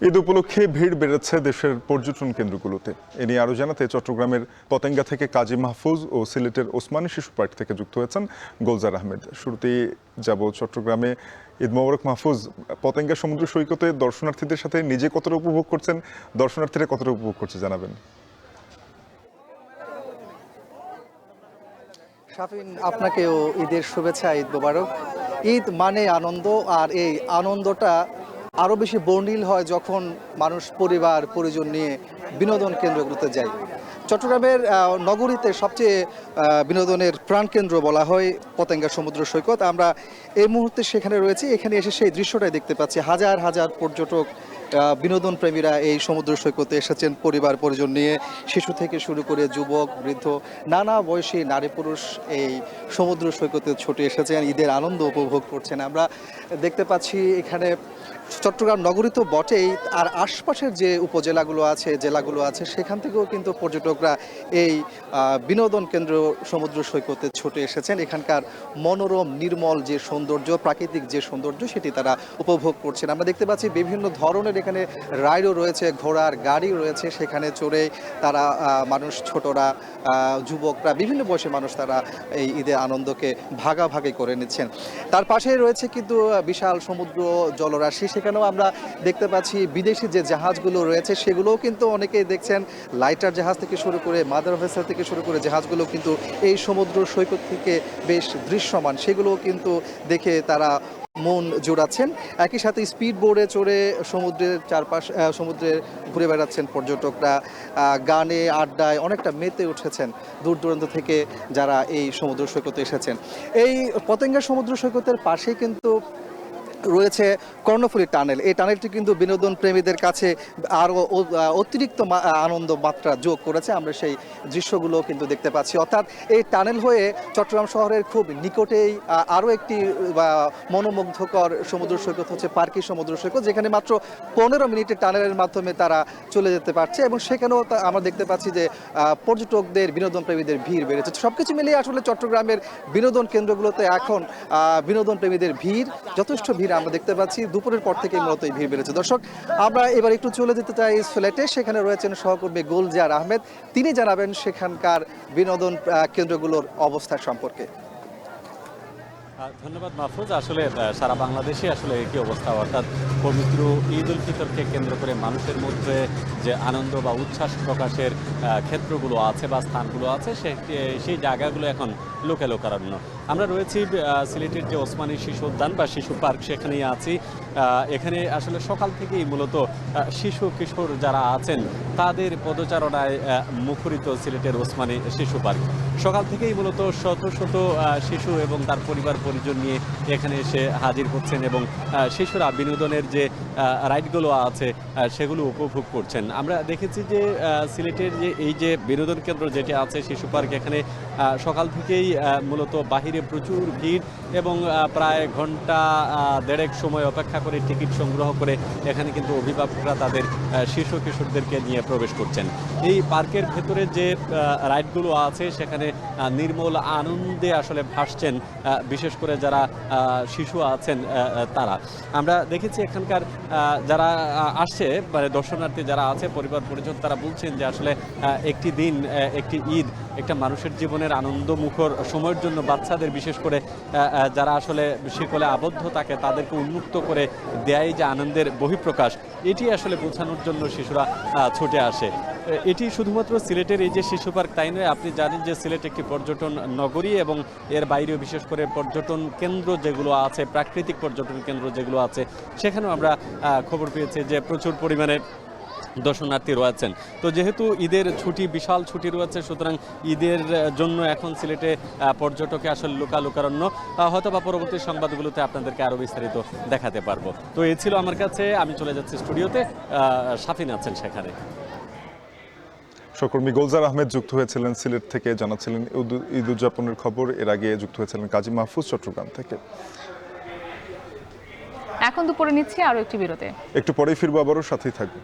ঈদ উপলক্ষে ভিড় বেড়েছে দেশের পর্যটন কেন্দ্রগুলোতে। এ নিয়ে আরও জানাতে চট্টগ্রামের পতেঙ্গা থেকে কাজী মাহফুজ ও সিলেটের ওসমানী শিশু পার্ক থেকে যুক্ত হয়েছেন গোলজার আহমেদ। শুরুতেই যাব চট্টগ্রামে। ঈদ মোবারক মাহফুজ, পতেঙ্গা সমুদ্র সৈকতে দর্শনার্থীদের সাথে নিজে কতটা উপভোগ করছেন, দর্শনার্থীরা কতটা উপভোগ করছে জানাবেন। শাফিন, আপনাকেও ঈদের শুভেচ্ছা, ঈদ মোবারক। ঈদ মানে আনন্দ, আর এই আনন্দটা আরও বেশি বর্ণিল হয় যখন মানুষ পরিবার পরিজন নিয়ে বিনোদন কেন্দ্রগুলোতে যায়। চট্টগ্রামের নগরীতে সবচেয়ে বিনোদনের প্রাণকেন্দ্র বলা হয় পতেঙ্গা সমুদ্র সৈকত। আমরা এই মুহূর্তে সেখানে রয়েছি। এখানে এসে সেই দৃশ্যটাই দেখতে পাচ্ছি। হাজার হাজার পর্যটক, বিনোদন প্রেমীরা এই সমুদ্র সৈকতে এসেছেন পরিবার পরিজন নিয়ে। শিশু থেকে শুরু করে যুবক বৃদ্ধ নানা বয়সী নারী পুরুষ এই সমুদ্র সৈকতে ছুটে এসেছেন, ঈদের আনন্দ উপভোগ করছেন। আমরা দেখতে পাচ্ছি এখানে চট্টগ্রাম নগরী তো বটেই, আর আশপাশের যে উপজেলাগুলো আছে, জেলাগুলো আছে, সেখান থেকেও কিন্তু পর্যটকরা এই বিনোদন কেন্দ্র সমুদ্র সৈকতে ছুটে এসেছেন। এখানকার মনোরম নির্মল যে সৌন্দর্য, প্রাকৃতিক যে সৌন্দর্য, সেটি তারা উপভোগ করছেন। আমরা দেখতে পাচ্ছি বিভিন্ন ধরনের এখানে রাইডও রয়েছে, ঘোড়ার গাড়ি রয়েছে, সেখানে চড়ে তারা মানুষ, ছোটরা, যুবকরা, বিভিন্ন বয়সের মানুষ তারা এই ঈদের আনন্দকে ভাগাভাগি করে নিচ্ছেন। তার পাশেই রয়েছে কিন্তু বিশাল সমুদ্র জলরাশি। সেখানেও আমরা দেখতে পাচ্ছি বিদেশি যে জাহাজগুলো রয়েছে সেগুলোও কিন্তু অনেকেই দেখছেন, লাইটার জাহাজ থেকে শুরু করে মাদার ভেসেল থেকে শুরু করে জাহাজগুলো কিন্তু এই সমুদ্র সৈকত থেকে বেশ দৃশ্যমান, সেগুলোও কিন্তু দেখে তারা মন জোড়াচ্ছেন। একই সাথে স্পিড বোর্ডে চড়ে সমুদ্রের চারপাশ, সমুদ্রে ঘুরে বেড়াচ্ছেন পর্যটকরা। গানে আড্ডায় অনেকটা মেতে উঠেছেন দূর দূরান্ত থেকে যারা এই সমুদ্র সৈকতে এসেছেন। এই পতেঙ্গা সমুদ্র সৈকতের পাশেই কিন্তু রয়েছে কর্ণফুলী টানেল। এই টানেলটি কিন্তু বিনোদন প্রেমীদের কাছে আরও অতিরিক্ত আনন্দ মাত্রা যোগ করেছে। আমরা সেই দৃশ্যগুলো কিন্তু দেখতে পাচ্ছি। অর্থাৎ এই টানেল হয়ে চট্টগ্রাম শহরের খুব নিকটেই আরও একটি মনোমুগ্ধকর সমুদ্র সৈকত হচ্ছে পার্কি সমুদ্র সৈকত, যেখানে মাত্র 15 মিনিটের টানেলের মাধ্যমে তারা চলে যেতে পারছে, এবং সেখানেও আমরা দেখতে পাচ্ছি যে পর্যটকদের, বিনোদন প্রেমীদের ভিড় বেড়েছে। সবকিছু মিলিয়ে আসলে চট্টগ্রামের বিনোদন কেন্দ্রগুলোতে এখন বিনোদন প্রেমীদের ভিড়, যথেষ্ট ভিড় আমরা দেখতে পাচ্ছি। দুপুরের পর থেকে মূলত এই ভিড় বেড়েছে। দর্শক, আমরা এবার একটু চলে যেতে চাই সিলেটে। সেখানে রয়েছেন সহকর্মী গোলজার আহমেদ। তিনি জানাবেন সেখানকার বিনোদন কেন্দ্রগুলোর অবস্থা সম্পর্কে। ধন্যবাদ মাহফুজ। আসলে সারা বাংলাদেশে আসলে একই অবস্থা, অর্থাৎ পবিত্র ঈদ উল ফিতরকে কেন্দ্র করে মানুষের মধ্যে যে আনন্দ বা উচ্ছ্বাস প্রকাশের ক্ষেত্রগুলো আছে বা স্থানগুলো আছে, সেই জায়গাগুলো এখন লোকে লোকারণ্য। আমরা রয়েছি সিলেটের যে ওসমানী শিশু উদ্যান বা শিশু পার্ক, সেখানেই আছি। এখানে আসলে সকাল থেকেই মূলত শিশু কিশোর যারা আছেন তাদের পদচারণায় মুখরিত সিলেটের ওসমানী শিশু পার্ক। সকাল থেকেই মূলত শত শত শিশু এবং তার পরিবার পরিজন নিয়ে এখানে এসে হাজির হচ্ছেন, এবং শিশুরা বিনোদনের যে রাইডগুলো আছে সেগুলো উপভোগ করছেন। আমরা দেখেছি যে সিলেটের যে এই যে বিনোদন কেন্দ্র যেটি আছে শিশু পার্ক, এখানে সকাল থেকেই মূলত বাহিরে প্রচুর ভিড়, এবং প্রায় ঘন্টা দেড়েক সময় অপেক্ষা করে টিকিট সংগ্রহ করে এখানে কিন্তু অভিভাবকরা তাদের শিশু কিশোরদেরকে নিয়ে প্রবেশ করছেন। এই পার্কের ভেতরে যে রাইডগুলো আছে সেখানে নির্মল আনন্দে আসলে ভাসছেন বিশেষ করে যারা শিশু আছেন তারা। আমরা দেখেছি এখানকার যারা আসছে, মানে দর্শনার্থী যারা আছে, পরিবার পরিজন, তারা বলছেন যে আসলে একটি দিন, একটি ঈদ একটা মানুষের জীবনের আনন্দমুখর সময়ের জন্য বাচ্চাদের, বিশেষ করে যারা আসলে শিকলে আবদ্ধ থাকে, তাদেরকে উন্মুক্ত করে দেয় যে আনন্দের বহিঃপ্রকাশ, এটি আসলে বোঝানোর জন্য শিশুরা ছুটে আসে। এটি শুধুমাত্র সিলেটের এই যে শিশু পার্ক তাই নয়, আপনি জানেন যে সিলেট একটি পর্যটন নগরী, এবং এর বাইরেও বিশেষ করে পর্যটন কেন্দ্র যেগুলো আছে, প্রাকৃতিক পর্যটন কেন্দ্র যেগুলো আছে, সেখানেও আমরা খবর পেয়েছি যে প্রচুর পরিমাণে দর্শনার্থী রয়েছেন। তো যেহেতু ঈদের ছুটি, বিশাল ছুটি রয়েছে, সুতরাং ঈদের জন্য এখন সিলেটে পর্যটকে আসলে লোকারণ্য। হয়তো বা পরবর্তী সংবাদগুলোতে আপনাদেরকে আরও বিস্তারিত দেখাতে পারবো। তো এই ছিল আমার কাছে। আমি চলে যাচ্ছি স্টুডিওতে, শাফিন আছেন সেখানে। সহকর্মী গোলজার আহমেদ যুক্ত হয়েছিলেন সিলেট থেকে, জানাচ্ছিলেন ঈদ উদযাপনের খবর। এর আগে যুক্ত হয়েছিলেন কাজী মাহফুজ চট্টগ্রাম থেকে। এখন দুপুরে নিচ্ছি আরও একটি বিরতি, একটু পরেই ফিরবো, আবারও সাথেই থাকবে।